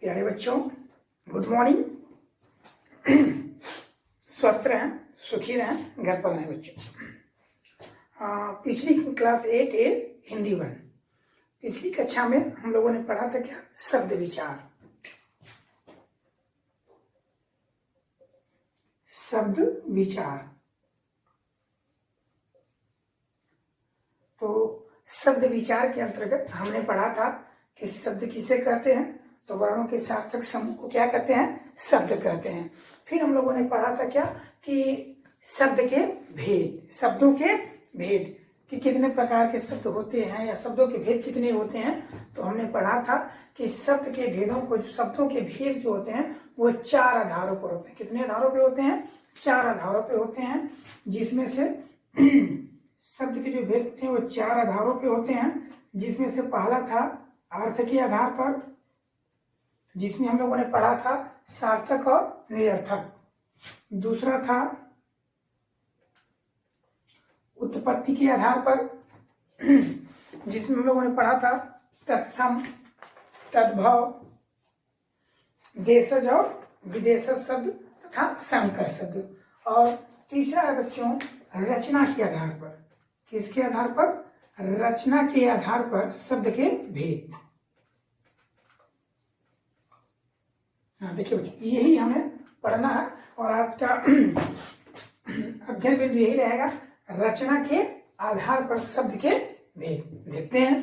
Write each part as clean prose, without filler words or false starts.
प्यारे बच्चों, good morning. स्वस्थ रहें, सुखी रहें, घर पर रहें बच्चों। पिछली क्लास 8A हिंदी 1, पिछली कक्षा में हम लोगों ने पढ़ा था क्या? शब्द विचार। शब्द विचार। तो शब्द विचार के अंतर्गत हमने पढ़ा था कि शब्द किसे कहते हैं, तो वर्णों के सार्थक समूह को क्या कहते हैं? शब्द कहते हैं। फिर हम लोगों ने पढ़ा था क्या कि शब्द के भेद, शब्दों के भेद कि कितने प्रकार के शब्द होते हैं या शब्दों के भेद कितने होते हैं। तो हमने पढ़ा था कि शब्द के भेदों को, शब्दों के भेद जो होते हैं वो 4 आधारों पर होते हैं। कितने आधारों पे होते हैं? 4 आधारों पे होते हैं, जिसमें से शब्द के जो भेद होते हैं वो 4 आधारों पे होते हैं। जिसमें से पहला था अर्थ के आधार पर, जिसमें हम लोगों ने पढ़ा था सार्थक और निरर्थक। दूसरा था उत्पत्ति के आधार पर, जिसमें हम लोगों ने पढ़ा था तत्सम, तद्भव, देशज और विदेशज शब्द तथा संकर शब्द। और तीसरा है बच्चों रचना के आधार पर। किसके आधार पर? रचना के आधार पर शब्द के भेद। हाँ देखिए बच्चों, यही हमें पढ़ना है और आज का अध्ययन बिंदु यही रहेगा, रचना के आधार पर शब्द के भेद। देखते हैं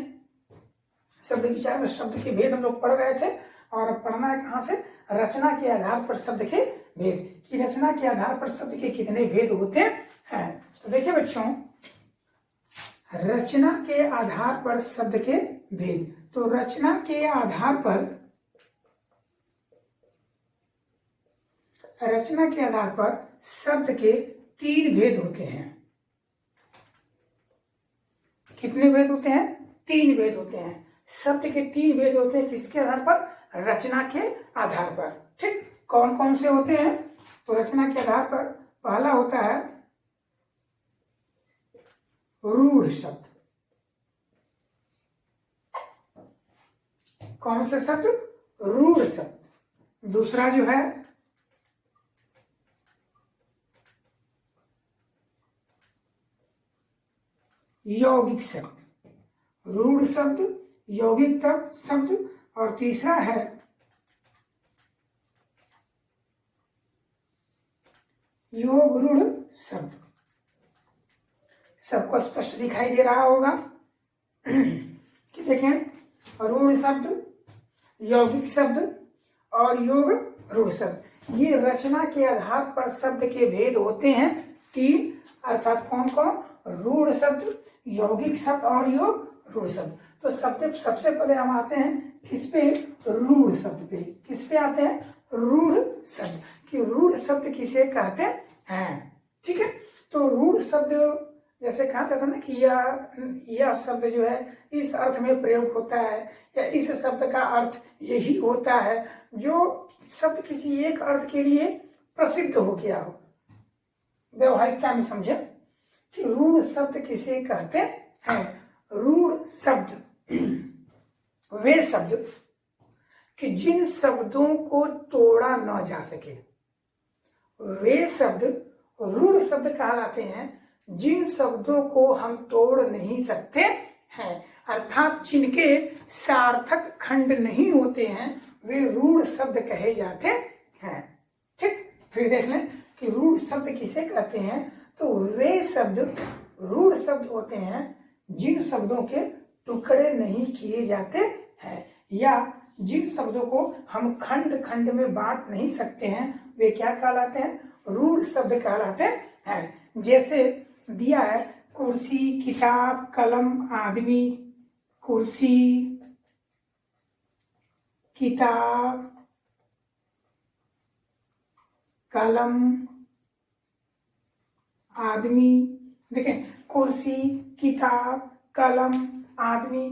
शब्द विचार में शब्द के भेद हम लोग पढ़ रहे थे और पढ़ना है कहाँ से? रचना के आधार पर शब्द के भेद, कि रचना के आधार पर शब्द के कितने भेद होते हैं। तो देखिए बच्चों, रचना के आधार पर शब्द के भेद। तो रचना के आधार पर, रचना के आधार पर शब्द के 3 भेद होते हैं। कितने भेद होते हैं? 3 भेद होते हैं। शब्द के 3 भेद होते हैं। किसके आधार पर? रचना के आधार पर। ठीक, कौन कौन से होते हैं? तो रचना के आधार पर पहला होता है रूढ़ शब्द। कौन से शब्द? रूढ़ शब्द। दूसरा जो है यौगिक शब्द। रूढ़ शब्द, यौगिक शब्द, और तीसरा है योग रूढ़ शब्द। सबको स्पष्ट दिखाई दे रहा होगा कि देखें, रूढ़ शब्द, यौगिक शब्द और योग रूढ़ शब्द, ये रचना के आधार पर शब्द के भेद होते हैं 3। अर्थात कौन कौन? रूढ़ शब्द, यौगिक शब्द और योग रूढ़ शब्द। तो सबसे पहले हम आते हैं किस पे? रूढ़ शब्द पे। किस पे आते हैं? रूढ़ शब्द। कि रूढ़ शब्द किसे कहते हैं? ठीक है, तो रूढ़ शब्द जैसे कहा जाता है ना कि यह शब्द जो है इस अर्थ में प्रयोग होता है या इस शब्द का अर्थ यही होता है। जो शब्द किसी एक अर्थ के लिए प्रसिद्ध हो गया हो, व्यवहारिकता में समझे कि रूढ़ शब्द किसे कहते हैं। रूढ़ शब्द वे शब्द कि जिन शब्दों को तोड़ा न जा सके, वे शब्द रूढ़ शब्द कहलाते हैं जिन शब्दों को हम तोड़ नहीं सकते हैं। अर्थात जिनके सार्थक खंड नहीं होते हैं वे रूढ़ शब्द कहे जाते हैं। ठीक, फिर देख लें कि रूढ़ शब्द किसे कहते हैं। तो वे शब्द रूढ़ शब्द होते हैं जिन शब्दों के टुकड़े नहीं किए जाते हैं या जिन शब्दों को हम खंड खंड में बांट नहीं सकते हैं, वे क्या कहलाते हैं? रूढ़ शब्द कहलाते हैं। जैसे दिया है कुर्सी, किताब, कलम, आदमी। कुर्सी, किताब, कलम, आदमी। देखें, कुर्सी, किताब, कलम, आदमी,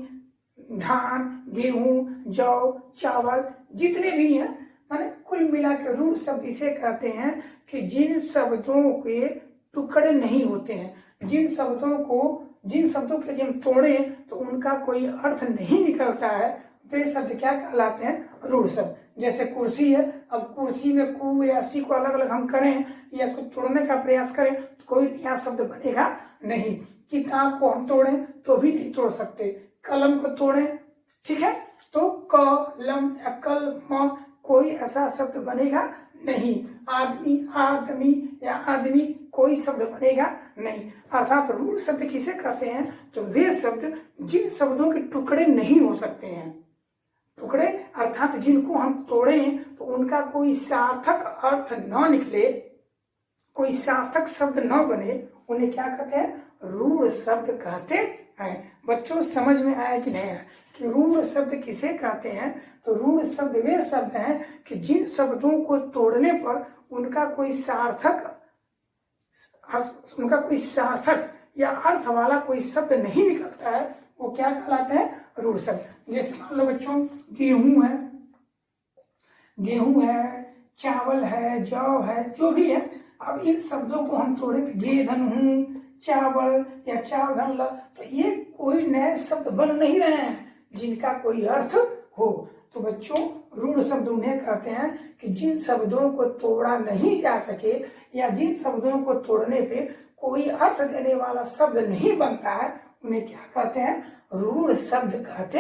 धान, गेहूं, जौ, चावल, जितने भी हैं, माने कुल मिलाकर रूढ़ शब्द इसे कहते हैं कि जिन शब्दों के टुकड़े नहीं होते हैं, जिन शब्दों के लिए हम तोड़े तो उनका कोई अर्थ नहीं निकलता है, वे शब्द क्या कहलाते हैं? रूढ़ शब्द। जैसे कुर्सी है, अब कुर्सी में कु या सी को अलग अलग हम करें या इसको तोड़ने का प्रयास करें तो कोई नया शब्द बनेगा नहीं। किताब को हम तोड़ें तो भी नहीं तोड़ सकते। कलम को तोड़ें, ठीक है, तो कलम या कलम कोई ऐसा शब्द बनेगा नहीं। आदमी, आदमी या आदमी कोई शब्द बनेगा नहीं। अर्थात रूढ़ शब्द किसे कहते हैं? तो वे शब्द जिन शब्दों के टुकड़े नहीं हो सकते हैं। टुकड़े अर्थात जिनको हम तोड़ें तो उनका कोई सार्थक अर्थ न निकले, कोई सार्थक शब्द न बने, उन्हें क्या कहते हैं? रूढ़ शब्द कहते हैं। बच्चों समझ में आया कि नहीं आया कि रूढ़ शब्द किसे कहते हैं? तो रूढ़ शब्द वे शब्द हैं कि जिन शब्दों को तोड़ने पर उनका कोई सार्थक या अर्थ वाला कोई शब्द नहीं निकलता है, वो क्या कहलाते हैं? रूढ़ शब्द। जैसे मान लो बच्चों, गेहूं है, चावल है, जौ है, जो भी है, अब इन शब्दों को हम तोड़े तो गे धन हूं, चावल या चाव धन ल, तो ये कोई नए शब्द बन नहीं रहे हैं जिनका कोई अर्थ हो। तो बच्चों रूढ़ शब्द उन्हें कहते हैं कि जिन शब्दों को तोड़ा नहीं जा सके या जिन शब्दों को तोड़ने पे कोई अर्थ देने वाला शब्द नहीं बनता है, उन्हें क्या कहते हैं? रूढ़ शब्द कहते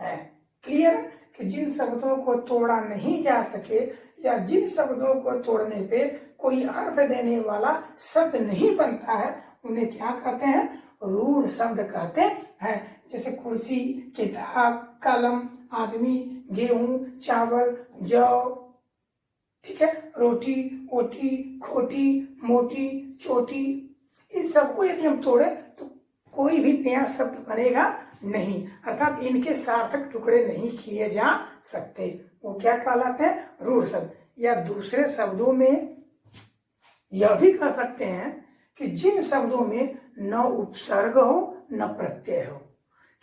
हैं। क्लियर? कि जिन शब्दों को तोड़ा नहीं जा सके या जिन शब्दों को तोड़ने पे कोई अर्थ देने वाला शब्द नहीं बनता है, उन्हें क्या कहते हैं? रूढ़ शब्द कहते हैं। जैसे कुर्सी, किताब, कलम, आदमी, गेहूं, चावल, जौ, ठीक है, रोटी, ओटी, खोटी, मोटी, चोटी, इन सबको यदि हम तोड़े तो कोई भी नया शब्द बनेगा नहीं। अर्थात इनके सार्थक टुकड़े नहीं किए जा सकते। वो क्या कहलाते हैं? रूढ़ शब्द। या दूसरे शब्दों में यह भी कह सकते हैं कि जिन शब्दों में न उपसर्ग हो न प्रत्यय हो,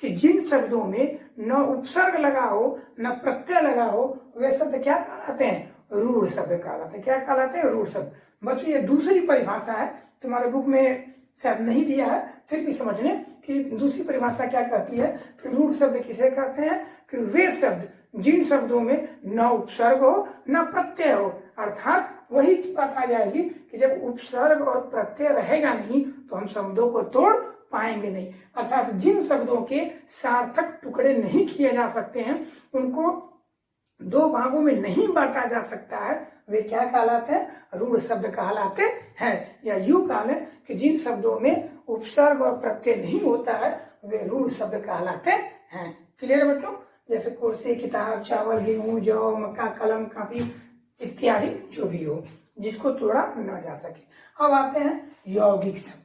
कि जिन शब्दों में न उपसर्ग लगा हो न प्रत्यय लगा हो, वे शब्द क्या कहलाते हैं? रूढ़ शब्द कहलाते हैं। क्या कहलाते हैं? रूढ़ शब्द। बच्चों ये दूसरी परिभाषा है, तुम्हारे बुक में शायद नहीं दिया है, फिर भी समझ लें कि दूसरी परिभाषा क्या कहती है कि रूढ़ शब्द किसे कहते हैं? कि वे शब्द जिन शब्दों में न उपसर्ग हो न प्रत्यय हो। अर्थात वही बात आ जाएगी कि जब उपसर्ग और प्रत्यय रहेगा नहीं तो हम शब्दों को तोड़ पाएंगे नहीं। अर्थात जिन शब्दों के सार्थक टुकड़े नहीं किए जा सकते हैं, उनको दो भागों में नहीं बांटा जा सकता है, वे क्या कहलाते हैं? रूढ़ शब्द कहलाते हैं। या यूं कह लें कि जिन शब्दों में उपसर्ग और प्रत्यय नहीं होता है, वे रूढ़ शब्द कहलाते हैं। क्लियर बच्चों? जैसे कुर्सी, किताब, चावल, गेहूं, जौ, मक्का, कलम, कापी इत्यादि जो भी हो, जिसको तोड़ा न जा सके। अब आते हैं यौगिक शब्द।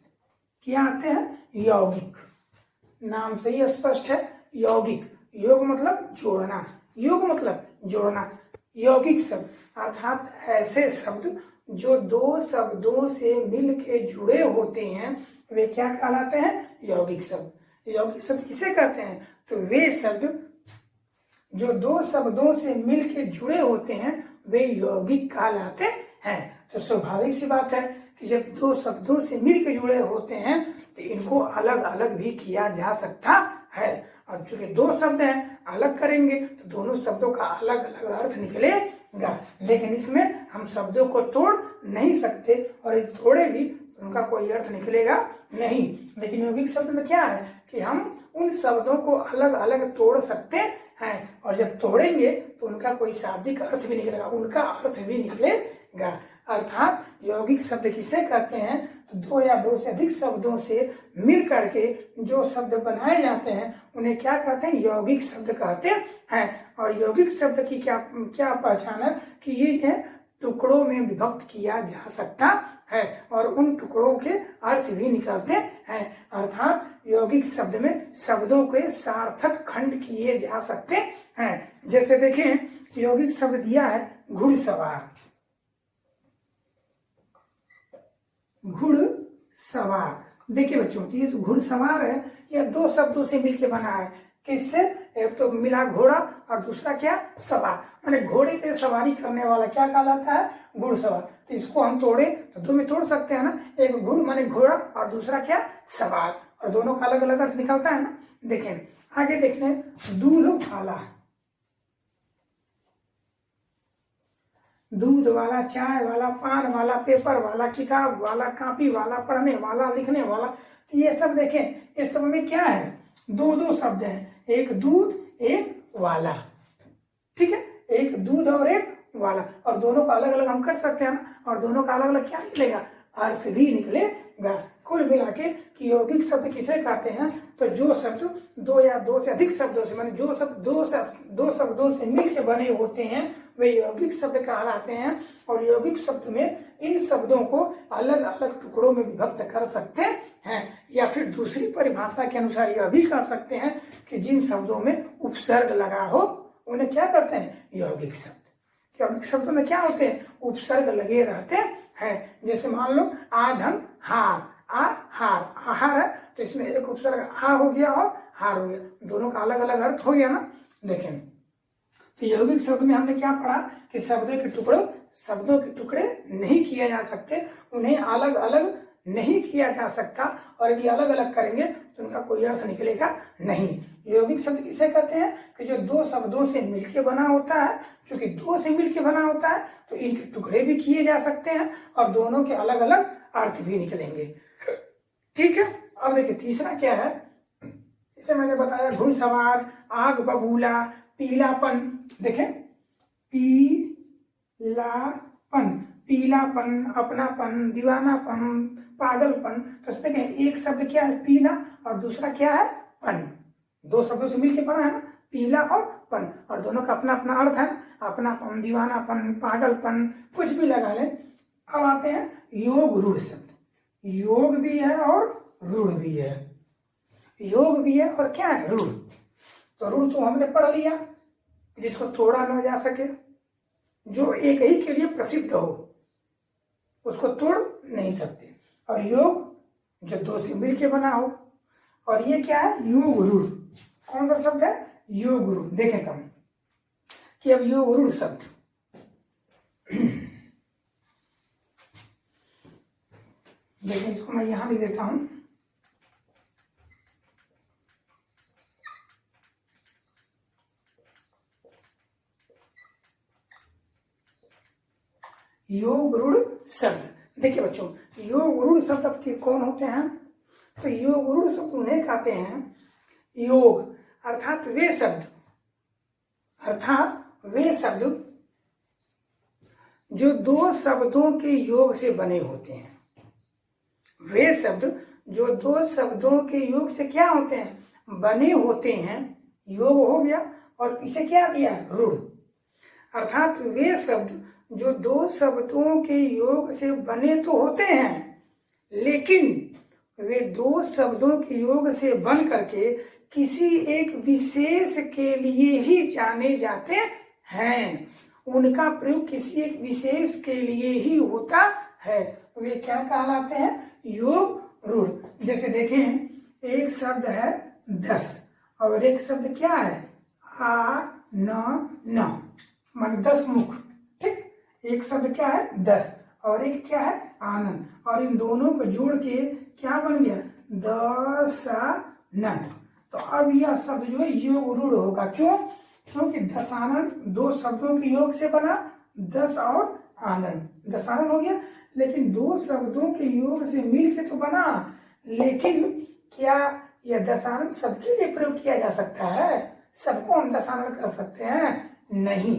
क्या आते हैं? यौगिक। नाम से ही स्पष्ट है, यौगिक। योग मतलब जोड़ना, योग मतलब जोड़ना। यौगिक शब्द अर्थात ऐसे शब्द जो दो शब्दों से मिलके जुड़े होते हैं, वे क्या कहलाते हैं? यौगिक शब्द। यौगिक शब्द किसे कहते हैं? तो वे शब्द जो दो शब्दों से मिलके जुड़े होते हैं, वे यौगिक कहलाते हैं। तो स्वाभाविक सी बात है कि जब दो शब्दों से मिलके जुड़े होते हैं तो इनको अलग अलग भी किया जा सकता है। और चूंकि दो शब्द हैं, अलग करेंगे तो दोनों शब्दों का अलग अलग अर्थ निकलेगा, लेकिन इसमें हम शब्दों को तोड़ नहीं सकते और यदि तोड़े भी उनका कोई अर्थ निकलेगा नहीं। लेकिन यौगिक शब्द में क्या है कि हम उन शब्दों को अलग अलग तोड़ सकते हैं और जब तोड़ेंगे तो उनका कोई शाब्दिक अर्थ भी निकलेगा, उनका अर्थ भी निकलेगा। अर्थात यौगिक शब्द किसे कहते हैं? तो दो या दो से अधिक शब्दों से मिल करके जो शब्द बनाए जाते हैं उन्हें क्या कहते हैं? यौगिक शब्द कहते हैं। और यौगिक शब्द की क्या पहचान है कि ये टुकड़ों में विभक्त किया जा सकता है और उन टुकड़ों के अर्थ भी निकलते हैं। अर्थात यौगिक शब्द में शब्दों के सार्थक खंड किए जा सकते हैं। जैसे देखें, यौगिक शब्द दिया है घुड़सवार। घुड़सवार देखिए बच्चों, ये जो घुड़सवार है यह दो शब्दों से मिलकर बना है। किससे? एक तो मिला घोड़ा और दूसरा क्या? सवार। मैंने घोड़े पे सवारी करने वाला क्या कहलाता है? घुड़सवार। तो इसको हम तोड़े तो दो में तोड़ सकते हैं ना, एक घुड़ माने घोड़ा और दूसरा क्या? सवार, और दोनों का अलग अलग अर्थ निकलता है ना। देखें आगे, देखने दूध वाला। दूध वाला, चाय वाला, पान वाला, पेपर वाला, किताब वाला, कॉपी वाला, पढ़ने वाला, लिखने वाला। ये सब देखें, इस सब में क्या है, दो दो शब्द हैं, एक दूध एक वाला, ठीक है, एक दूध और एक वाला, और दोनों का अलग अलग हम कर सकते हैं ना, और दोनों का अलग अलग क्या निकलेगा, अर्थ भी निकलेगा। कुल मिला के यौगिक शब्द किसे कहते हैं, तो जो शब्द दो या दो से अधिक शब्दों से, माने जो शब्द दो शब्दों से मिलकर बने होते हैं वे यौगिक शब्द कहलाते हैं। और यौगिक शब्द में इन शब्दों को अलग अलग टुकड़ों में विभक्त कर सकते हैं, या फिर दूसरी परिभाषा के अनुसार यह भी कह सकते हैं कि जिन शब्दों में उपसर्ग लगा हो उन्हें क्या कहते हैं, यौगिक शब्द। यौगिक शब्दों में क्या होते हैं, उपसर्ग लगे रहते हैं। जैसे मान लो आधन हार, आ हार, आहार है तो इसमें एक उपसर्ग आ हो गया और हार हो गया, दोनों का अलग अलग अर्थ हो गया ना। देखें तो यौगिक शब्द में हमने क्या पढ़ा कि शब्दों के टुकड़े नहीं किए जा सकते, उन्हें अलग अलग नहीं किया जा सकता, और यदि अलग अलग करेंगे तो उनका कोई अर्थ निकलेगा नहीं। यौगिक शब्द किसे कहते हैं कि जो दो शब्दों से मिलकर बना होता है, क्योंकि दो से मिलकर बना होता है तो इनके टुकड़े भी किए जा सकते हैं और दोनों के अलग अलग अर्थ भी निकलेंगे, ठीक है। अब देखिए तीसरा क्या है, इसे मैंने बताया घुड़सवार, आग बबूला, पीलापन। देखें पीलापन, पीलापन, अपनापन, दीवानापन, पागलपन। तो देखें एक शब्द क्या है पीला और दूसरा क्या है पन, दो शब्दों से मिलकर बना है ना, पीला और पन, और दोनों का अपना अपना अर्थ है, अपनापन, दीवानापन, पागलपन, कुछ भी लगा ले। अब आते हैं योग रूढ़ शब्द। योग भी है और रूढ़ भी है, योग भी है और क्या है रूढ़। तो रूढ़ तो हमने पढ़ लिया, जिसको तोड़ा न जा सके, जो एक ही के लिए प्रसिद्ध हो उसको तोड़ नहीं सकते, और योग जो दो से मिलके बना हो, और ये क्या है योग रूढ़। कौन सा शब्द है, योग रूढ़। देखें कम कि अब योग रूढ़ शब्द देखिए, इसको मैं यहां लिख देता हूं। योग रूढ़ शब्द। देखिए बच्चों, योग रूढ़ शब्द आपके कौन होते हैं, तो योग रूढ़ शब्द उन्हें कहते हैं, योग अर्थात वे शब्द जो दो शब्दों के योग से बने होते हैं। वे शब्द जो दो शब्दों के योग से क्या होते हैं, बने होते हैं, योग हो गया और पीछे क्या दिया, रूढ़। अर्थात वे शब्द जो दो शब्दों के योग से बने तो होते हैं, लेकिन वे दो शब्दों के योग से बन करके किसी एक विशेष के लिए ही जाने जाते हैं। उनका प्रयोग किसी एक विशेष के लिए ही होता है, वे क्या कहलाते हैं, योग रूढ़। जैसे देखें एक शब्द है 10 और एक शब्द क्या है आ न, मान 10 मुख, ठीक। एक शब्द क्या है 10 और एक क्या है आनंद, और इन दोनों को जोड़ के क्या बन गया, दशानन। तो अब यह शब्द जो है योग रूढ़ होगा, क्यों, क्योंकि दशानन दो शब्दों के योग से बना, 10 और आनंद, दशानन हो गया। लेकिन दो शब्दों के योग से मिल के तो बना, लेकिन क्या यह दशानन सबके लिए प्रयोग किया जा सकता है, सबको हम दशानन कर सकते हैं, नहीं।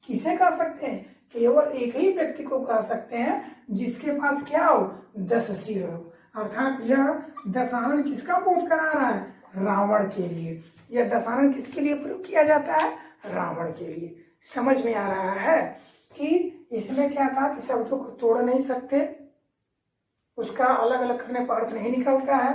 किसे कर सकते हैं, केवल एक ही व्यक्ति को कर सकते हैं जिसके पास क्या हो, 10 सिर हो। अर्थात यह दशानन किसका बोध करा रहा है, रावण के लिए। यह दशानन किसके लिए प्रयोग किया जाता है, रावण के लिए। समझ में आ रहा है कि इसमें क्या था कि शब्दों को तोड़ नहीं सकते, उसका अलग अलग करने पर अर्थ नहीं निकलता है।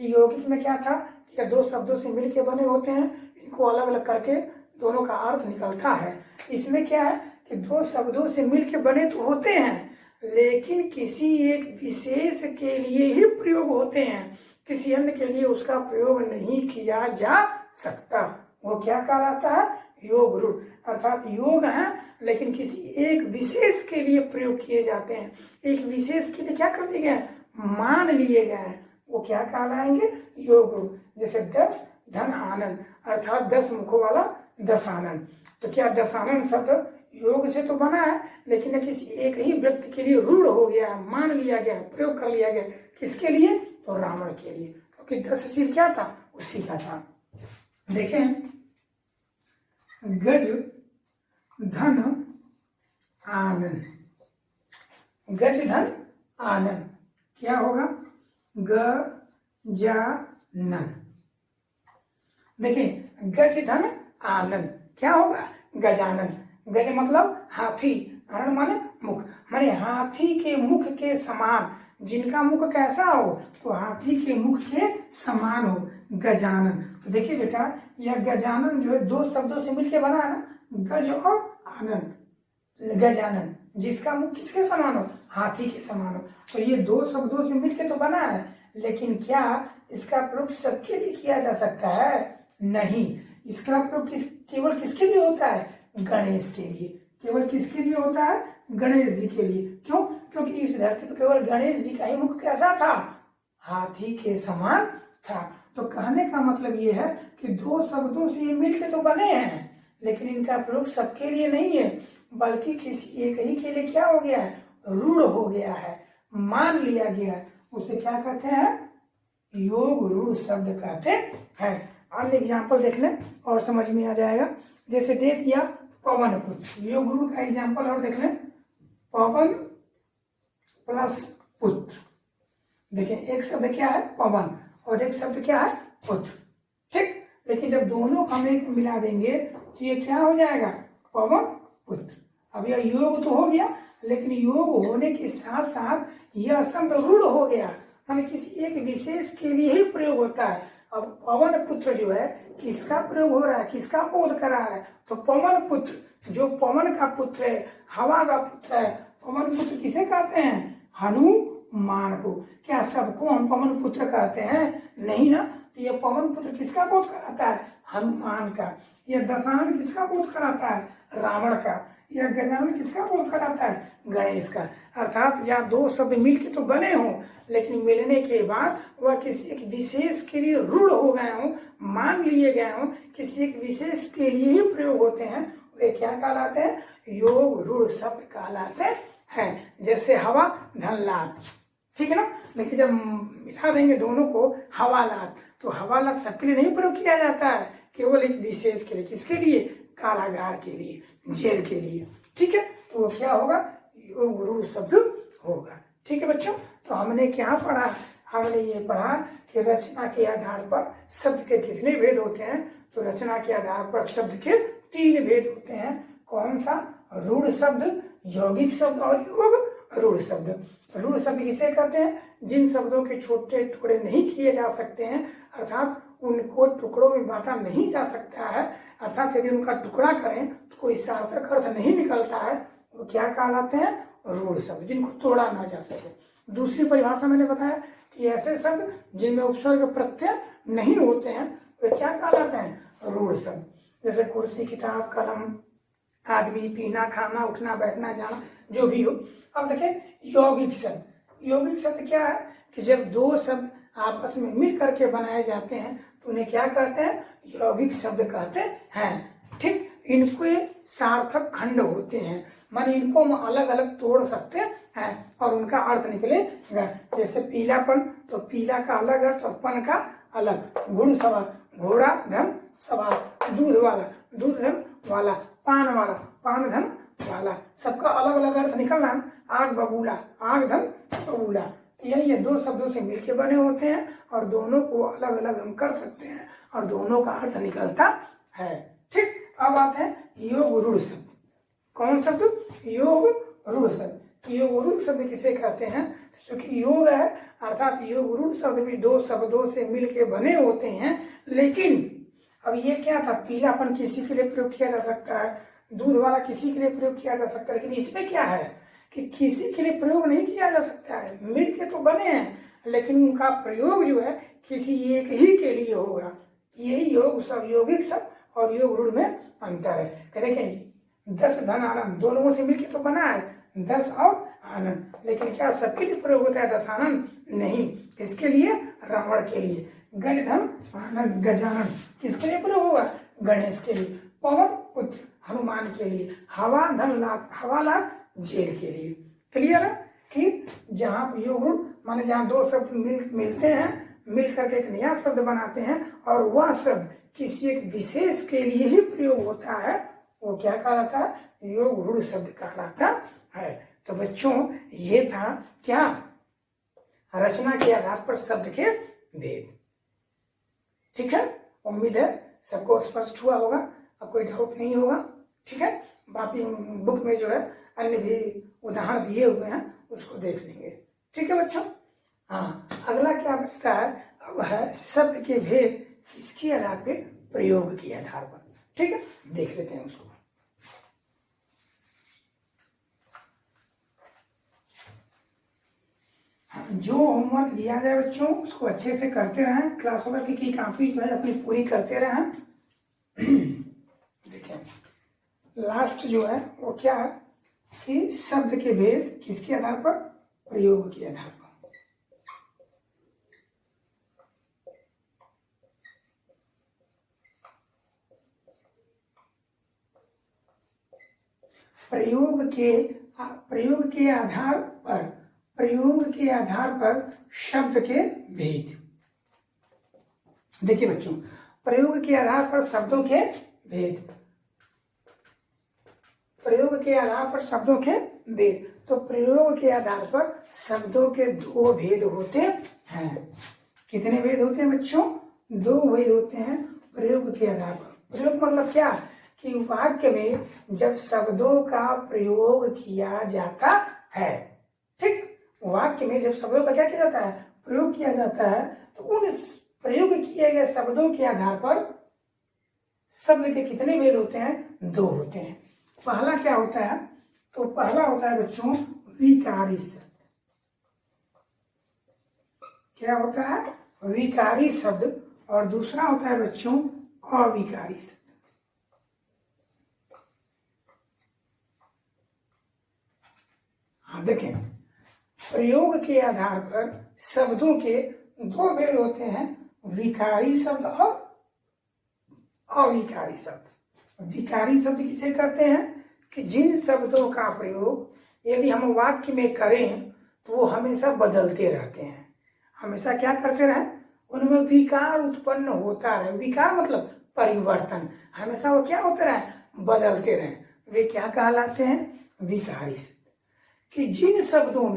यौगिक में क्या था कि दो शब्दों से मिलकर बने होते हैं, इनको अलग अलग करके दोनों का अर्थ निकलता है। इसमें क्या है कि दो शब्दों से मिलकर बने तो होते हैं, लेकिन किसी एक विशेष के लिए ही प्रयोग होते हैं, किसी अन्य के लिए उसका प्रयोग नहीं किया जा सकता। वो क्या कहलाता है, योग रूढ़। अर्थात योग है लेकिन किसी एक विशेष के लिए प्रयोग किए जाते हैं, एक विशेष के लिए क्या कर दिए गए, मान लिए गए हैं, वो क्या कहलाएंगे, योग रूढ़। जैसे 10 धन आनंद, अर्थात 10 मुखों वाला दशानन। तो क्या दशानन शब्द योग से तो बना है, लेकिन किसी एक ही व्यक्ति के लिए रूढ़ हो गया, मान लिया गया, प्रयोग कर लिया गया। किसके लिए? तो रावण के लिए, क्योंकि 10 सिर क्या था? उसी का था। देखें, गज धन आनन, गज धन आनन क्या होगा? गजानन। देखिए, गज धन आनन क्या होगा? गजानन। गज मतलब हाथी, आनन माने मुख, माने हाथी के मुख के समान, जिनका मुख कैसा हो? तो हाथी के मुख के समान हो, गजानन। तो देखिए बेटा, यह गजानन जो है 2 शब्दों से मिलकर बना है ना, गज और आनन। गजानन जिसका मुख किसके समान हो? हाथी के समान हो। तो ये 2 शब्दों से मिलकर तो बना है, लेकिन क्या इसका प्रयोग सबके लिए किया जा सकता है? नहीं। इसका प्रयोग केवल किसके लिए होता है? गणेश के लिए। केवल किसके लिए होता है? गणेश जी के लिए। क्यों? क्योंकि इस धरती पर केवल गणेश जी का ही मुख कैसा था? हाथी के समान था। तो कहने का मतलब ये है कि 2 शब्दों से ये मिलकर तो बने हैं, लेकिन इनका प्रयोग सबके लिए नहीं है, बल्कि किसी एक ही के लिए क्या हो गया है? रूढ़ हो गया है, मान लिया गया है। उसे क्या कहते हैं? योग रूढ़ शब्द कहते हैं। अन्य एग्जाम्पल देख लें और समझ में आ जाएगा। जैसे दे दिया पवन पुत्र, योग रूढ़ का एग्जाम्पल और देख लें, पवन प्लस पुत्र। देखिए, एक शब्द क्या है? पवन, और एक शब्द क्या है? पुत्र। ठीक, लेकिन जब दोनों को हम एक मिला देंगे तो ये क्या हो जाएगा? पवन पुत्र। अब यह योग तो हो गया, लेकिन योग होने के साथ साथ यह शब्द रूढ़ हो गया, हमें किसी एक विशेष के लिए ही प्रयोग होता है। अब पवन पुत्र जो है, किसका प्रयोग हो रहा है? किसका बोध करा रहा है? तो पवन पुत्र, जो पवन का पुत्र है, हवा का पुत्र है। पवन पुत्र किसे कहते हैं? हनुमान को। क्या सबको हम पवन पुत्र कहते हैं? नहीं ना। तो यह पवन पुत्र किसका बोध कराता है? हनुमान का। यह दशानन किसका बोध कराता है? रावण का। यह गजानन किसका बोध कराता है? गणेश का। अर्थात जहाँ 2 शब्द मिलके तो बने हों, लेकिन मिलने के बाद वह किसी एक विशेष के लिए रूढ़ हो गए हों, मान लिए गए हों, किसी एक विशेष के लिए ही प्रयोग होते हैं, वे क्या कहलाते हैं? योग रूढ़ शब्द कहलाते हैं। जैसे हवा धन लाभ, ठीक है ना। लेकिन जब मिला देंगे दोनों को, हवालात, तो हवालात सबके लिए नहीं प्रयोग किया जाता है, केवल एक विशेष के लिए। किसके लिए? कारागार के लिए, जेल के लिए। ठीक है, तो वो क्या होगा? योग रूढ़ शब्द होगा। ठीक है बच्चों, तो हमने क्या पढ़ा? हमने ये पढ़ा कि रचना के आधार पर शब्द के कितने भेद होते हैं। तो रचना के आधार पर शब्द के 3 भेद होते हैं। कौन सा? रूढ़ शब्द, यौगिक शब्द और योग रूढ़ शब्द। रूढ़ शब्द किसे कहते हैं? जिन शब्दों के छोटे टुकड़े नहीं किए जा सकते हैं, अर्थात उनको टुकड़ों में बांटा नहीं जा सकता है, अर्थात यदि उनका टुकड़ा करें तो कोई सार्थक अर्थ नहीं निकलता है, वो क्या कहलाते हैं? रूढ़ शब्द, जिनको तोड़ा ना जा सके। दूसरी परिभाषा मैंने बताया कि ऐसे शब्द जिनमें उपसर्ग प्रत्यय नहीं होते हैं, वे क्या कहलाते हैं? रूढ़ शब्द। जैसे कुर्सी, किताब, कलम, आदमी, पीना, खाना, उठना, बैठना, जाना, जो भी हो। अब देखें, यौगिक शब्द। यौगिक शब्द क्या है? कि जब 2 शब्द आपस में मिल करके बनाए जाते हैं तो उन्हें क्या कहते हैं? यौगिक शब्द कहते हैं। ठीक, इनको सार्थक खंड होते हैं, माने इनको हम अलग अलग तोड़ सकते हैं और उनका अर्थ निकलेगा। जैसे पीलापन, तो पीला का अलग अर्थ और पन का अलग। घुड़सवार, घोड़ा धन सवार। दूध वाला, दूध धन वाला। पान वाला, पान धन वाला। सबका अलग अलग अर्थ निकलना। आग बबूला, आग धन बबूला। यानी ये 2 शब्दों से मिलके बने होते हैं और दोनों को अलग अलग हम कर सकते हैं और दोनों का अर्थ निकलता है। ठीक, अब आते हैं योग रूढ़ शब्द। कौन शब्द? योग रूढ़ शब्द। योग रूढ़ शब्द किसे कहते हैं? क्योंकि योग है, अर्थात योग रूढ़ शब्द भी 2 शब्दों से मिलके बने होते हैं। लेकिन अब ये क्या था? पीलापन किसी के लिए प्रयोग किया जा सकता है, दूध वाला किसी के लिए प्रयोग किया जा सकता है, लेकिन इसमें क्या है कि किसी के लिए प्रयोग नहीं किया जा सकता है। मिलके तो बने हैं, लेकिन उनका प्रयोग जो है किसी एक ही के लिए होगा। यही योग सब, यौगिक शब्द और योग रूढ़ में अंतर है। देखें, 10 धन आनंद, 2 लोगों से मिलकर तो बना है 10 और आनंद, लेकिन क्या सबके लिए प्रयोग होता है दशानन? नहीं। किसके लिए? रावण के लिए। गज धन आनंद, गजानन किसके लिए प्रयोग होगा? गणेश के लिए। पवन पुत्र, हनुमान के लिए, हवा धन लाख, हवा लाख जेल के लिए। क्लियर है कि जहाँ योग रूढ़ माने जहाँ दो शब्द मिलते हैं, मिल करके एक नया शब्द बनाते हैं और वह शब्द किसी एक विशेष के लिए ही प्रयोग होता है, वो क्या कहलाता है? योग रूढ़ शब्द कहलाता है। तो बच्चों ये था क्या? रचना के आधार पर शब्द के भेद। ठीक है, उम्मीद है सबको स्पष्ट हुआ होगा, अब कोई डाउट नहीं होगा। ठीक है, बाकी बुक में जो है अन्य भी उदाहरण दिए हुए हैं, उसको देख लेंगे। ठीक है बच्चों। हाँ, अगला क्या बचता है? अब है शब्द के भेद किसके आधार पे? प्रयोग के आधार पर। ठीक है, देख लेते हैं उसको। जो होमवर्क दिया जाए बच्चों उसको अच्छे से करते रहें, क्लास वर्क की काफी जो है अपनी पूरी करते रहें। देखें लास्ट जो है वो क्या है कि शब्द के भेद किसके आधार पर? प्रयोग के आधार पर। प्रयोग के आधार पर शब्द के भेद। देखिए बच्चों, प्रयोग के आधार पर शब्दों के भेद, प्रयोग के आधार पर शब्दों के भेद। तो प्रयोग के आधार पर शब्दों के दो भेद होते हैं। कितने भेद होते हैं बच्चों? दो भेद होते हैं प्रयोग के आधार पर। प्रयोग मतलब क्या? कि वाक्य में जब शब्दों का प्रयोग किया जाता है, ठीक, वाक्य में जब शब्दों का क्या किया जाता है? प्रयोग किया जाता है, तो उन प्रयोग किए गए शब्दों के आधार पर शब्द के कितने भेद होते हैं? दो होते हैं। पहला क्या होता है? तो पहला होता है बच्चों विकारी शब्द। क्या होता है? विकारी शब्द। और दूसरा होता है बच्चों अविकारी शब्द। हाँ देखें, प्रयोग के आधार पर शब्दों के दो भेद होते हैं, विकारी शब्द और अविकारी शब्द। विकारी शब्द किसे कहते हैं? कि जिन शब्दों का प्रयोग यदि हम वाक्य में करें तो वो हमेशा बदलते रहते हैं। हमेशा क्या करते रहें? उनमें विकार उत्पन्न होता रहे। विकार मतलब परिवर्तन। हमेशा वो क्या होते रहे? बदलते रहे। वे क्या कहलाते हैं? विकारी शब्द। कि जिन शब्दों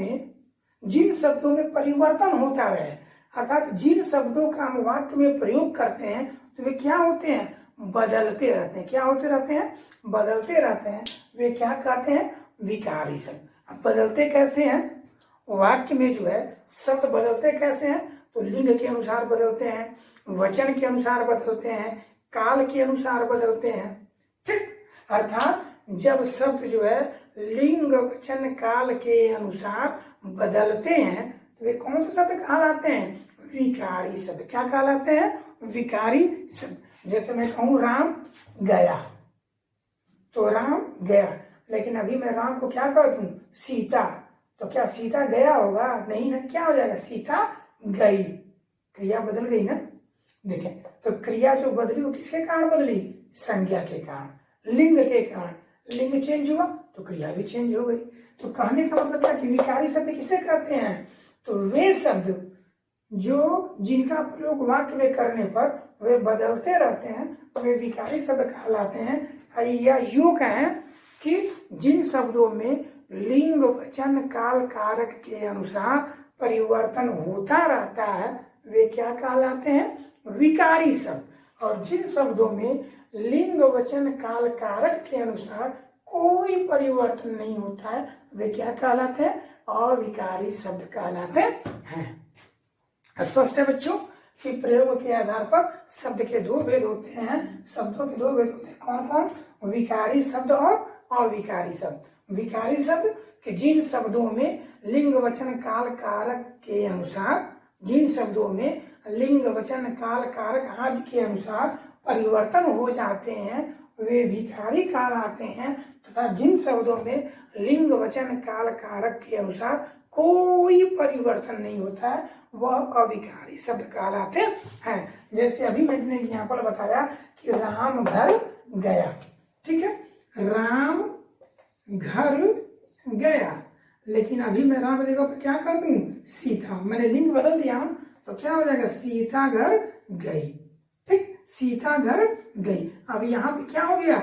में परिवर्तन होता रहे, अर्थात जिन शब्दों का हम वाक्य में प्रयोग करते हैं तो वे क्या होते हैं? बदलते रहते हैं। क्या होते रहते हैं? बदलते रहते हैं। वे क्या कहते हैं? विकारी शब्द। अब बदलते कैसे हैं? वाक्य में जो है शब्द बदलते कैसे हैं? तो लिंग के अनुसार बदलते हैं, वचन के अनुसार बदलते हैं, काल के अनुसार बदलते हैं। ठीक, अर्थात जब शब्द जो है लिंग वचन काल के अनुसार बदलते हैं तो वे कौन से शब्द कहलाते हैं? विकारी शब्द। क्या कहलाते हैं? विकारी शब्द। जैसे मैं कहूँ राम गया, तो राम गया, लेकिन अभी मैं राम को क्या कह दूं? सीता। तो क्या सीता गया होगा? नहीं ना। क्या हो जाएगा? सीता गई। क्रिया बदल गई ना। देखें, तो क्रिया जो बदली वो किसके कारण बदली? संज्ञा के कारण, लिंग के कारण। लिंग चेंज हुआ तो क्रिया भी चेंज हो गई। तो कहने का मतलब क्या कि विकारी शब्द किसे कहते हैं? तो वे शब्द जो जिनका प्रयोग वाक्य में करने पर वे बदलते रहते हैं, वे विकारी शब्द कहलाते हैं। या यूं कहें कि जिन शब्दों में लिंग वचन काल कारक के अनुसार परिवर्तन होता रहता है वे क्या कहलाते हैं? विकारी शब्द। और जिन शब्दों में लिंग वचन काल कारक के अनुसार कोई परिवर्तन नहीं होता है वे क्या कहलाते हैं? अविकारी शब्द कहलाते हैं। स्पष्ट है बच्चों कि प्रयोग के आधार पर शब्द के दो भेद होते हैं, शब्दों के दो भेद होते हैं। कौन कौन? विकारी शब्द और अविकारी शब्द। विकारी शब्द कि जिन शब्दों में लिंग वचन काल कारक के अनुसार, जिन शब्दों में लिंग वचन काल कारक आदि के अनुसार परिवर्तन हो जाते हैं वे विकारी कहलाते हैं, तथा जिन शब्दों में लिंग वचन काल कारक के अनुसार कोई परिवर्तन नहीं होता है वह अविकारी शब्द कहलाते हैं। जैसे अभी मैंने एग्जाम्पल बताया कि राम घर गया, ठीक है, राम घर गया, लेकिन अभी मैं राम की जगह पर क्या कर दूं, सीता, मैंने लिंग बदल दिया तो क्या हो जाएगा, सीता घर गई। ठीक, सीता घर गई। अब यहाँ पे क्या हो गया,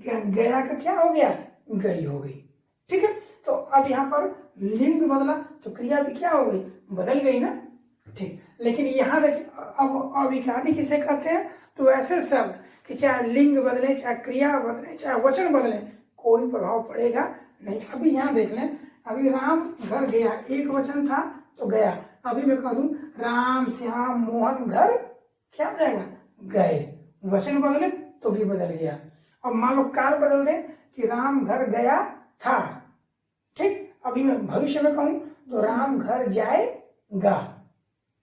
गया का क्या हो गया, गई हो गई। ठीक है, तो अब यहाँ पर लिंग बदला तो क्रिया भी क्या हो गई, बदल गई ना। ठीक, लेकिन यहाँ देखिए अब अविकारी किसे कहते हैं, तो ऐसे शब्द कि चाहे लिंग बदले, चाहे क्रिया बदले, चाहे वचन बदले, कोई प्रभाव पड़ेगा नहीं। अभी यहाँ देख लें, अभी राम घर गया एक वचन था तो गया, अभी मैं कह दूं राम श्याम मोहन घर क्या हो जाएगा, गए, वचन बदले तो भी बदल गया। अब मान लो काल बदल दे कि राम घर गया था। ठीक, अभी मैं भविष्य में कहूं तो राम घर जाएगा,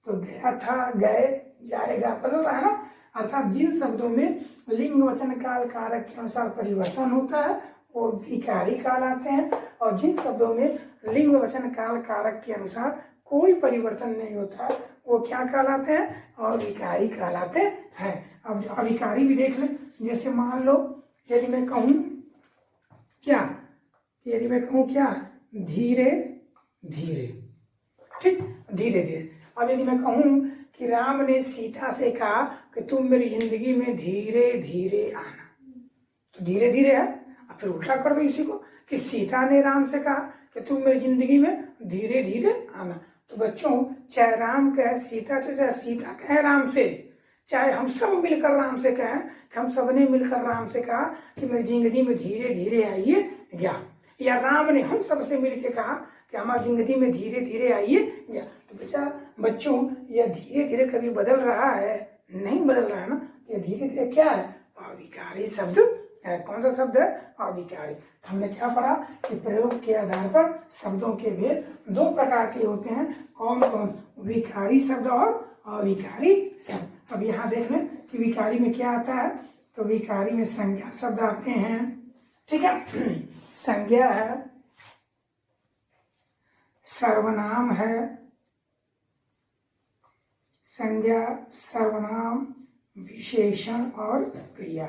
तो गया था गए जाएगा बदल रहा है ना। अर्थात जिन शब्दों में लिंग वचन काल कारक के अनुसार परिवर्तन होता है वो विकारी कहलाते हैं, और जिन शब्दों में लिंग वचन काल कारक के अनुसार कोई परिवर्तन नहीं होता है वो क्या कहलाते हैं, अविकारी कहलाते हैं। अब जो अविकारी भी देख लें, जैसे मान लो यदि मैं कहूँ क्या, यदि मैं कहूँ क्या, धीरे धीरे। ठीक, धीरे धीरे। अब यदि मैं कहूँ कि राम ने सीता से कहा कि तुम मेरी जिंदगी में धीरे धीरे आना, तो धीरे धीरे है। अब फिर उल्टा कर दो इसी को कि सीता ने राम से कहा कि तुम मेरी जिंदगी में धीरे धीरे आना, तो बच्चों चाहे राम कहे सीता से, चाहे सीता कहे राम से, चाहे हम सब मिलकर राम से कहें कि हम सब ने मिलकर राम से कहा कि मेरी जिंदगी में धीरे धीरे आइए, या राम ने हम सब से मिलकर कहा कि हमारी जिंदगी में धीरे धीरे आइए, तो बच्चों यह धीरे धीरे कभी बदल रहा है, नहीं बदल रहा है ना। ये धीरे धीरे क्या है, अविकारी शब्द है। कौन सा शब्द है, अविकारी। हमने क्या पढ़ा कि प्रयोग के आधार पर शब्दों के भेद दो प्रकार के होते हैं, कौन कौन, विकारी शब्द और अविकारी शब्द। अब यहाँ देख लें कि विकारी में क्या आता है, तो विकारी में संज्ञा शब्द आते हैं। ठीक है, संज्ञा है, सर्वनाम है, संज्ञा सर्वनाम विशेषण और क्रिया।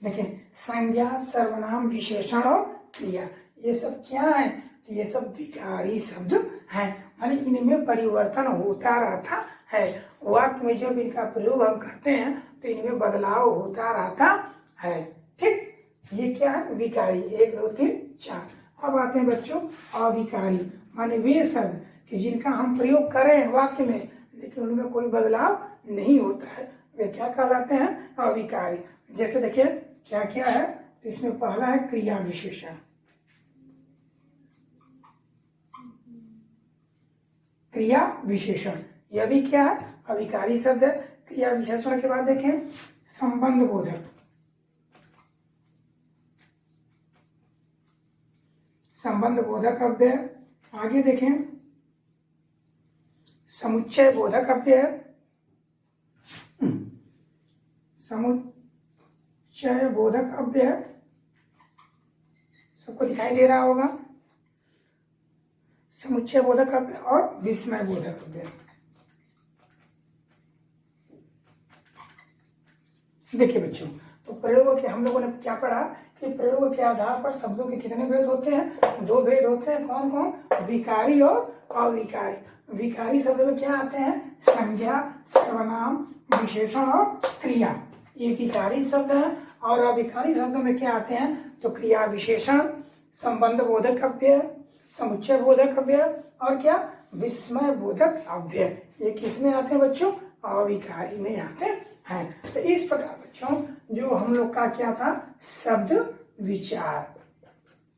देखिए संज्ञा सर्वनाम विशेषण और क्रिया ये सब क्या है, ये सब विकारी शब्द हैं, माने इनमें परिवर्तन होता रहता है। वाक्य में जब इनका प्रयोग हम करते हैं तो इनमें बदलाव होता रहता है। ठीक, ये क्या है, विकारी। 1 2 3 4। अब आते हैं बच्चों अविकारी, माने वे शब्द कि जिनका हम प्रयोग करें वाक्य में लेकिन उनमें कोई बदलाव नहीं होता है, वे क्या कहलाते हैं, अविकारी। जैसे देखिए क्या क्या है, तो इसमें पहला है क्रिया विशेषण। क्रिया विशेषण यह भी क्या है, अविकारी शब्द है। क्रिया विशेषण के बाद देखें संबंध बोधक, संबंध बोधक अव्यय। आगे देखें समुच्चय बोधक अव्यय, समुच्चय बोधक अव्यय सबको दिखाई दे रहा होगा, समुच्चय बोधक अव्यय और विस्मय बोधक अव्यय। देखिए बच्चों, तो प्रयोग के हम लोगों ने क्या पढ़ा कि प्रयोग के आधार पर शब्दों के कितने भेद होते हैं, 2 भेद होते हैं। कौन कौन, विकारी और अविकारी। विकारी शब्द में क्या आते हैं, संज्ञा सर्वनाम विशेषण और क्रिया, ये विकारी शब्द है। और अविकारी शब्दों में क्या आते हैं, तो क्रिया विशेषण, संबंध बोधक अव्यय, समुच्चय बोधक अव्यय और क्या, विस्मय बोधक अव्यय। ये किसमें आते हैं बच्चों, अविकारी में आते हैं। तो इस प्रकार बच्चों जो हम लोग का क्या था, शब्द विचार।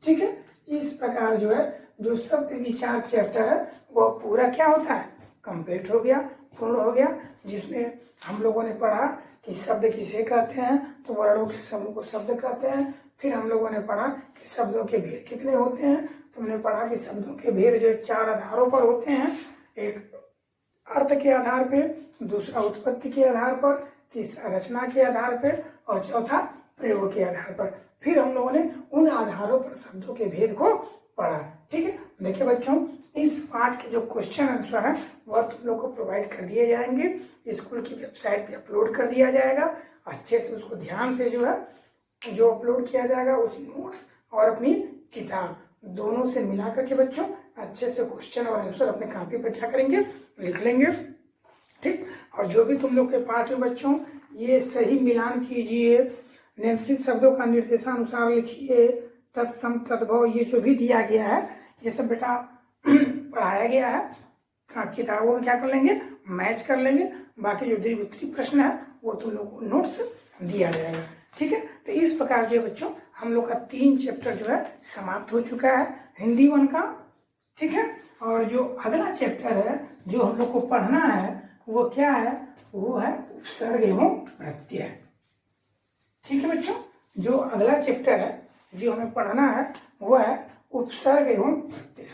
ठीक है, इस प्रकार जो है जो शब्द विचार चैप्टर है वह पूरा क्या होता है, कंप्लीट हो गया, पूर्ण हो गया। जिसमें हम लोगों ने पढ़ा कि शब्द किसे कहते हैं, तो वर्णों के समूह को शब्द कहते हैं। फिर हम लोगों ने पढ़ा कि शब्दों के भेद कितने होते हैं, तो हमने पढ़ा कि शब्दों के भेद जो 4 आधारों पर होते हैं, एक अर्थ के आधार पे, दूसरा उत्पत्ति के आधार पर, तीसरा रचना के आधार पर और चौथा प्रयोग के आधार पर। फिर हम लोगों ने उन आधारों पर शब्दों के भेद को पढ़ा। ठीक है, देखिए बच्चों इस पाठ के जो क्वेश्चन आंसर है वह तुम लोग को प्रोवाइड कर दिए जाएंगे, स्कूल की वेबसाइट पे अपलोड कर दिया जाएगा। अच्छे से उसको ध्यान से जो है जो अपलोड किया जाएगा उस नोट्स और अपनी किताब दोनों से मिला करके बच्चों अच्छे से क्वेश्चन और आंसर अपने कॉपी पर क्या करेंगे, लिख लेंगे। ठीक, और जो भी तुम लोग के पाठ में बच्चों ये सही मिलान कीजिए, निम्नलिखित शब्दों का निर्देशानुसार लिखिए, तत्सम तद्भव ये जो भी दिया गया है ये सब बेटा पढ़ाया गया है। किताबों में क्या कर लेंगे, मैच कर लेंगे। बाकी जो द्वितीय प्रश्न है वो तुम लोग को नोट्स दिया जाएगा। ठीक है, तो इस प्रकार जो बच्चों हम लोग का 3 चैप्टर जो है समाप्त हो चुका है हिंदी 1 का। ठीक है, और जो अगला चैप्टर है जो हम लोग को पढ़ना है वो क्या है, वो है उपसर्ग एवं प्रत्यय। ठीक है बच्चों, जो अगला चैप्टर है जो हमें पढ़ना है वो है उपसर्ग एवं प्रत्यय।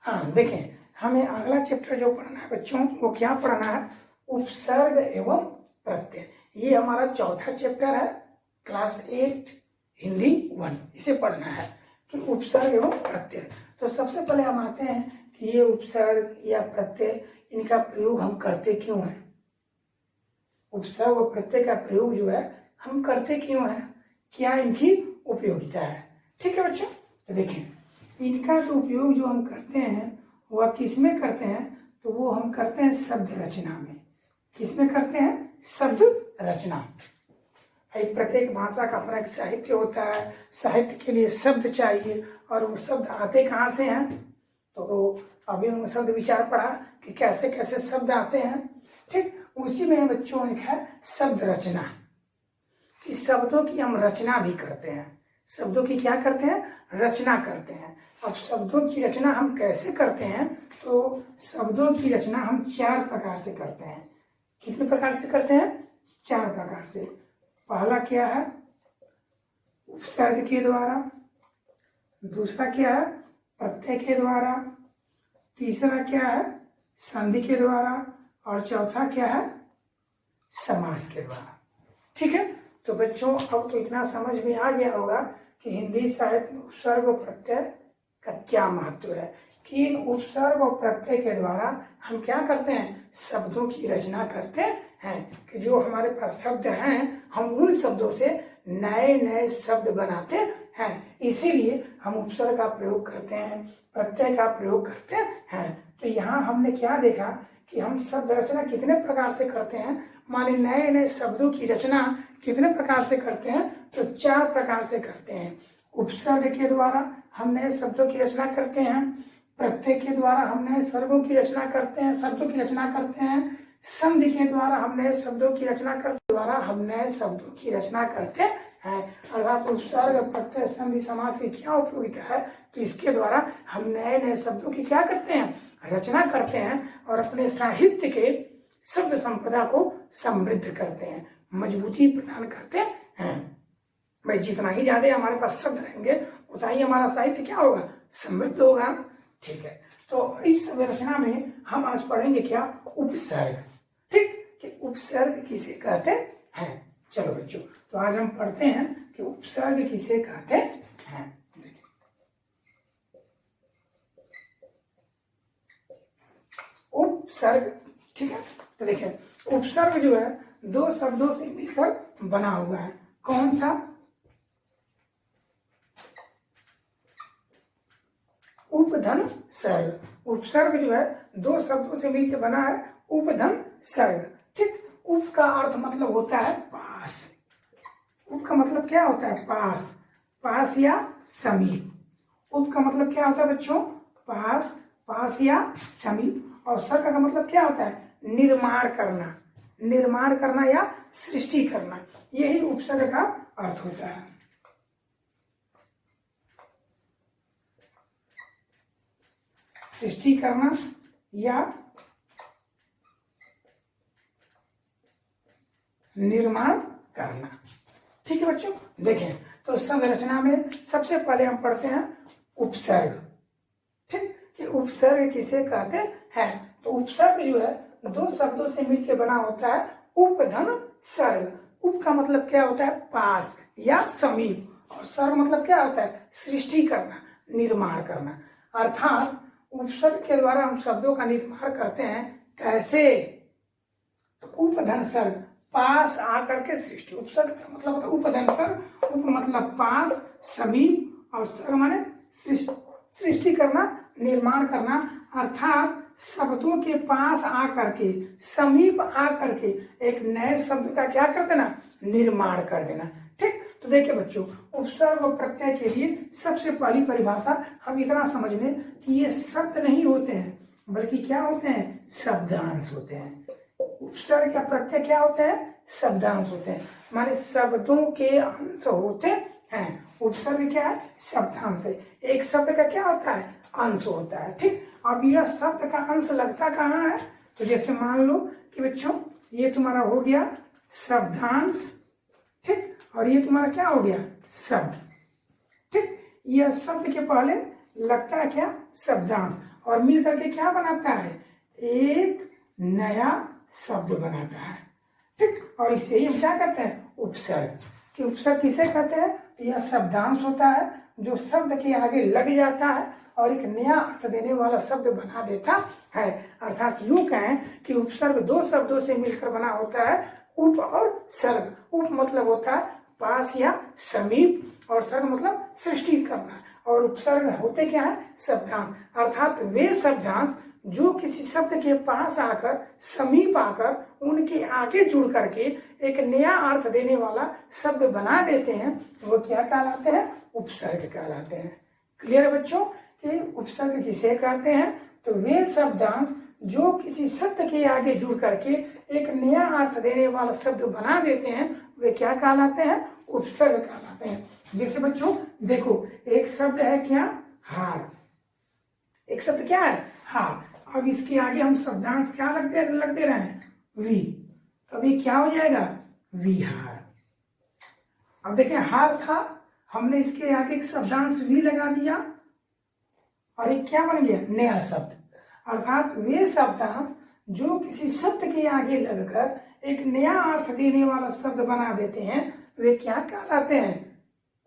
हाँ देखें, हमें अगला चैप्टर जो पढ़ना है बच्चों वो क्या पढ़ना है, उपसर्ग एवं प्रत्यय। ये हमारा चौथा चैप्टर है क्लास 8 हिंदी 1, इसे पढ़ना है कि उपसर्ग एवं प्रत्यय। तो सबसे पहले हम आते हैं कि ये उपसर्ग या प्रत्यय इनका प्रयोग हम करते क्यों हैं। उपसर्ग और प्रत्यय का प्रयोग जो है हम करते क्यों हैं, क्या इनकी उपयोगिता है। ठीक है बच्चों, तो देखें इनका जो उपयोग जो हम करते हैं वह किस में करते हैं, तो वो हम करते हैं शब्द रचना में। किस में करते हैं, शब्द रचना। प्रत्येक भाषा का अपना एक साहित्य होता है, साहित्य के लिए शब्द चाहिए और वो शब्द आते कहाँ से हैं, तो अभी हम शब्द विचार पढ़ा कि कैसे कैसे शब्द आते हैं। ठीक, उसी में बच्चों ने लिखा है शब्द रचना, कि शब्दों की हम रचना भी करते हैं। शब्दों की क्या करते हैं, रचना करते हैं। अब शब्दों की रचना हम कैसे करते हैं, तो शब्दों की रचना हम 4 प्रकार से करते हैं। कितने प्रकार से करते हैं, 4 प्रकार से। पहला क्या है, उपसर्ग के द्वारा, दूसरा क्या है, प्रत्यय के द्वारा, तीसरा क्या है, संधि के द्वारा, और चौथा क्या है, समास के द्वारा। ठीक है, तो बच्चों अब तो इतना समझ में आ गया होगा कि हिंदी साहित्य में उपसर्ग और प्रत्यय का क्या महत्व है, कि इन उपसर्ग और प्रत्यय के द्वारा हम क्या करते हैं, शब्दों की रचना करते हैं। कि जो हमारे पास शब्द हैं हम उन शब्दों से नए नए शब्द बनाते हैं, इसीलिए हम उपसर्ग का प्रयोग करते हैं, प्रत्यय का प्रयोग करते हैं। तो यहाँ हमने क्या देखा कि हम शब्द रचना कितने प्रकार से करते हैं, माने नए नए शब्दों की रचना कितने प्रकार से करते हैं, तो 4 प्रकार से करते हैं। उपसर्ग के द्वारा हम नए शब्दों की रचना करते हैं, प्रत्यय के द्वारा हम नए शब्दों की रचना करते हैं, संधि के द्वारा हम नए शब्दों की रचना करते हैं। अर्थात उपसर्ग प्रत्यय संधि समास की क्या उपयोगिता है, तो इसके द्वारा हम नए नए शब्दों की क्या करते हैं, रचना करते हैं और अपने साहित्य के शब्द संपदा को समृद्ध करते हैं, मजबूती प्रदान करते हैं। भाई जितना ही ज्यादा हमारे पास शब्द रहेंगे उतना ही हमारा साहित्य क्या होगा, समृद्ध होगा। ठीक है, तो इस रचना में हम आज पढ़ेंगे क्या, उपसर्ग। ठीक, कि उपसर्ग किसे कहते हैं। चलो बच्चों, तो आज हम पढ़ते हैं कि उपसर्ग किसे कहते हैं। उपसर्ग, ठीक है, तो देखिए उपसर्ग जो है 2 शब्दों से मिलकर बना हुआ है। कौन सा, उपधन सर्ग। उपसर्ग जो है 2 शब्दों से मिलकर बना है, उपधन सर्ग। ठीक, उप का अर्थ मतलब होता है पास। उप का मतलब क्या होता है, पास, पास या समीप। उप का मतलब क्या होता है बच्चों, पास, पास या समीप। और सर्ग का मतलब क्या होता है, निर्माण करना, निर्माण करना या सृष्टि करना, यही उपसर्ग का अर्थ होता है। सृष्टि करना या निर्माण करना। ठीक है बच्चों, देखें तो शब्द रचना में सबसे पहले हम पढ़ते हैं उपसर्ग। ठीक, कि उपसर्ग किसे कहते हैं, तो उपसर्ग जो है 2 शब्दों से मिलकर बना होता है, उपधन सर्ग। उप का मतलब क्या होता है, पास या समीप, और सर्ग मतलब क्या होता है, सृष्टि करना। निर्माण करना। अर्थात उपसर्ग के द्वारा हम शब्दों का निर्माण करते हैं। कैसे? तो उपधन सर्ग, पास आकर के सृष्टि। उपसर्ग का मतलब होता है उपधन सर्ग। उप मतलब पास, समीप, और सर्ग माने सृष्टि करना, निर्माण करना। अर्थात शब्दों के पास आकर के, समीप आकर के एक नए शब्द का क्या कर देना? निर्माण कर देना। ठीक, तो देखिए बच्चों, उपसर्ग और प्रत्यय के लिए सबसे पहली परिभाषा हम इतना समझ लें कि ये शब्द नहीं होते हैं, बल्कि क्या होते हैं? शब्दांश होते हैं। उपसर्ग या प्रत्यय क्या होते हैं? शब्दांश होते हैं, माने शब्दों के अंश होते हैं। उपसर्ग क्या है? शब्दांश है। एक शब्द का क्या होता है? अंश होता है। ठीक, अब यह शब्द का अंश लगता कहाँ है? तो जैसे मान लो कि बच्चों ये तुम्हारा हो गया शब्दांश, ठीक, और ये तुम्हारा क्या हो गया? शब्द। ठीक, यह शब्द के पहले लगता है क्या? शब्दांश, और मिल करके क्या बनाता है? एक नया शब्द बनाता है। ठीक, और इसे ही हम क्या कहते हैं? उपसर्ग। कि उपसर्ग किसे कहते हैं? यह शब्दांश होता है जो शब्द के आगे लग जाता है और एक नया अर्थ देने वाला शब्द बना देता है। अर्थात यूं कहें कि उपसर्ग दो शब्दों से मिलकर बना होता है, उप और सर्ग। उप मतलब होता है पास या समीप, और सर्ग मतलब सृष्टि करना, और उपसर्ग होते क्या है? शब्दांश। अर्थात वे शब्दांश जो किसी शब्द के पास आकर, समीप आकर, उनके आगे जुड़ करके एक नया अर्थ देने वाला शब्द बना देते हैं, वो क्या कहलाते हैं? उपसर्ग कहलाते हैं। क्लियर है बच्चों कि उपसर्ग किसे कहते हैं? तो वे शब्दांश जो किसी शब्द के आगे जुड़ करके एक नया अर्थ देने वाला शब्द बना देते हैं, वे क्या कहलाते हैं? उपसर्ग कहलाते हैं। जैसे बच्चों देखो, एक शब्द है क्या? हार। एक शब्द क्या है? हार। अब इसके आगे हम शब्दांश क्या लग दे रहे हैं? वी। तभी क्या हो जाएगा? विहार। अब देखें, हार था, हमने इसके आगे एक शब्दांश वी लगा दिया, और एक क्या बन गया? नया शब्द। अर्थात वे शब्दांश जो किसी शब्द के आगे लगकर एक नया अर्थ देने वाला शब्द बना देते हैं, वे क्या कहलाते हैं?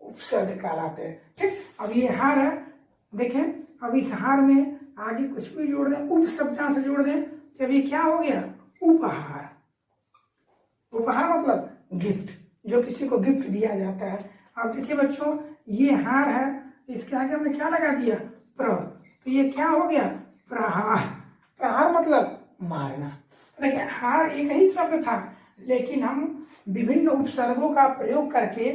उपसर्ग कहलाते हैं। ठीक, अब ये हार है, देखें, अब इस हार में आगे कुछ भी जोड़ दें, उप शब्दांश जोड़ दें, तो अभी क्या हो गया? उपहार। उपहार मतलब गिफ्ट, जो किसी को गिफ्ट दिया जाता है। अब देखिए बच्चों, ये हार है, इसके आगे हमने क्या लगा दिया? प्र, तो ये क्या हो गया? प्रहार। प्रहार मतलब मारना। देखिए, हार एक ही शब्द था, लेकिन हम विभिन्न उपसर्गों का प्रयोग करके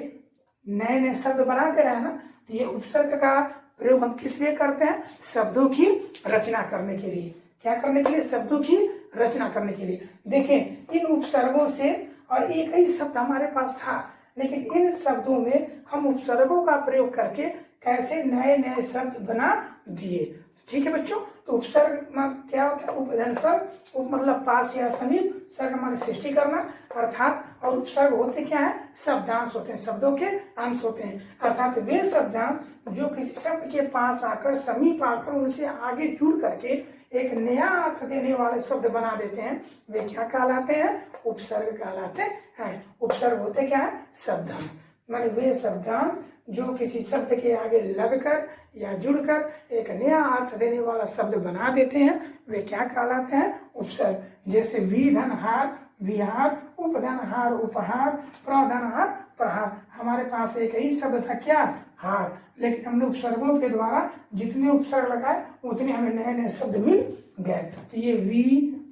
नए नए शब्द बनाते रहे ना, तो ये उपसर्ग का प्रयोग हम किस लिए करते हैं? शब्दों की रचना करने के लिए। क्या करने के लिए? शब्दों की रचना करने के लिए। देखें, इन उपसर्गों से, और एक ही शब्द हमारे पास था, लेकिन इन शब्दों में हम उपसर्गों का प्रयोग करके कैसे नए नए शब्द बना दिए। ठीक है बच्चों, तो उपसर्ग क्या होता है? उपधन सर्ग। उप मतलब पास या समीप, सर्ग हमारी सृष्टि करना, अर्थात, और उपसर्ग होते क्या है? शब्दांश होते हैं, शब्दों के अंश होते हैं। अर्थात वे शब्दांश जो किसी शब्द के पास आकर, समीप आकर, उनसे आगे जुड़ करके एक नया अर्थ देने वाले शब्द बना देते हैं, वे क्या कहलाते हैं? उपसर्ग कहलाते हैं। उपसर्ग होते क्या है? शब्दांश। माने वे शब्दांश जो किसी शब्द के आगे लगकर या जुड़कर एक नया अर्थ देने वाला शब्द बना देते हैं, वे क्या कहलाते हैं? उपसर्ग। जैसे विधनहार विहार, उपधनहार उपहार, प्रधनहार प्रहार। हमारे पास एक ही शब्द था क्या? हार, लेकिन हमने उपसर्गों के द्वारा जितने उपसर्ग लगाए उतने हमें नए नए शब्द मिल गए। तो ये वी,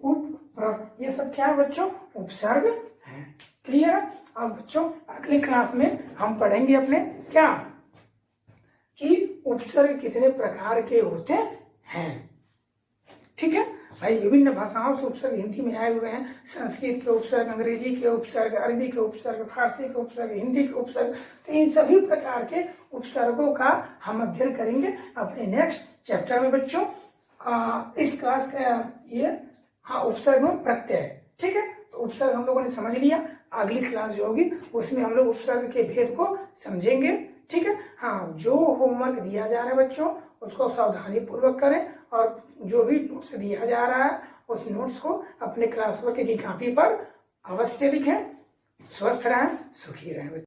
उप, प्र, ये सब क्या है बच्चों? उपसर्ग है। क्लियर है? अब बच्चों अगले क्लास में हम पढ़ेंगे अपने क्या, कि उपसर्ग कितने प्रकार के होते हैं। ठीक है भाई, विभिन्न भाषाओं से उपसर्ग हिंदी में आए हुए हैं। संस्कृत के उपसर्ग, अंग्रेजी के उपसर्ग, अरबी के उपसर्ग, फारसी के उपसर्ग, हिंदी के उपसर्ग, तो इन सभी प्रकार के उपसर्गों का हम अध्ययन करेंगे अपने नेक्स्ट चैप्टर में बच्चों। इस क्लास का ये उपसर्ग में प्रत्यय। ठीक है, तो उपसर्ग हम लोगों ने समझ लिया। अगली क्लास जो होगी उसमें हम लोग उपसर्ग के भेद को समझेंगे। ठीक है, हाँ, जो होमवर्क दिया जा रहा है बच्चों उसको सावधानी पूर्वक करें, और जो भी नोट्स दिया जा रहा है उस नोट्स को अपने क्लास वर्क की कॉपी पर अवश्य लिखें। स्वस्थ रहें, सुखी रहें।